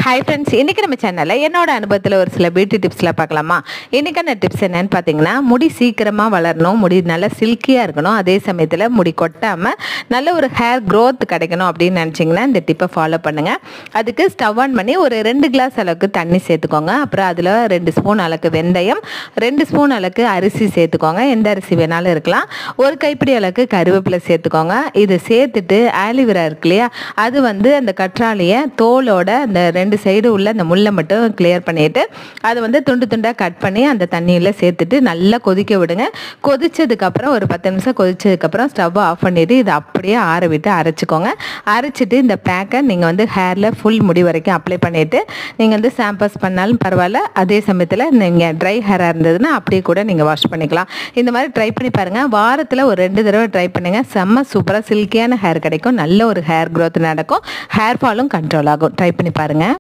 Hi friends, இன்றைக்கி நம்ம சேனலில் என்னோட அனுபவத்தில் ஒரு சில பியூட்டி டிப்ஸில் பார்க்கலாமா? இன்றைக்கான டிப்ஸ் என்னென்னு பார்த்தீங்கன்னா, முடி சீக்கிரமாக வளரணும், முடி நல்லா சில்கியாக இருக்கணும், அதே சமயத்தில் முடி கொட்டாமல் நல்ல ஒரு ஹேர் க்ரோத் கிடைக்கணும் அப்படின்னு நினச்சிங்கன்னா இந்த டிப்பை ஃபாலோ பண்ணுங்கள். அதுக்கு ஸ்டவ் ஆன் பண்ணி ஒரு 2 கிளாஸ் அளவுக்கு தண்ணி சேர்த்துக்கோங்க. அப்புறம் அதில் 2 ஸ்பூன் அளவுக்கு வெந்தயம், 2 ஸ்பூன் அளவுக்கு அரிசி சேர்த்துக்கோங்க. எந்த அரிசி வேணாலும் இருக்கலாம். ஒரு கைப்பிடி அளவுக்கு கருவேப்பிலை சேர்த்துக்கோங்க. இதை சேர்த்துட்டு ஆலிவேரா இருக்கு இல்லையா, அது அந்த கற்றாழையை தோலோட அந்த 2 சைடு உள்ள அந்த முள்ளை மட்டும் கிளியர் பண்ணிவிட்டு அதை துண்டு துண்டாக கட் பண்ணி அந்த தண்ணியில் சேர்த்துட்டு நல்லா கொதிக்க விடுங்க. கொதிச்சதுக்கப்புறம் ஒரு 10 நிமிஷம் கொதிச்சதுக்கப்புறம் ஸ்டவ்வை ஆஃப் பண்ணிவிட்டு இதை அப்படியே ஆற விட்டு அரைச்சிக்கோங்க. அரைச்சிட்டு இந்த பேக்கை நீங்கள் ஹேரில் ஃபுல் முடி வரைக்கும் அப்ளை பண்ணிவிட்டு நீங்கள் ஷாம்பஸ் பண்ணாலும் பரவாயில்ல. அதே சமயத்தில் நீங்கள் ட்ரை ஹேராக இருந்ததுன்னா அப்படியே கூட நீங்கள் வாஷ் பண்ணிக்கலாம். இந்த மாதிரி ட்ரை பண்ணி பாருங்கள். வாரத்தில் ஒரு 2 தடவை ட்ரை பண்ணுங்கள். செம்ம சூப்பராக சில்கியான ஹேர் கிடைக்கும், நல்ல ஒரு ஹேர் க்ரோத் நடக்கும், ஹேர் ஃபாலும் கண்ட்ரோல் ஆகும். ட்ரை பண்ணி பாருங்கள்.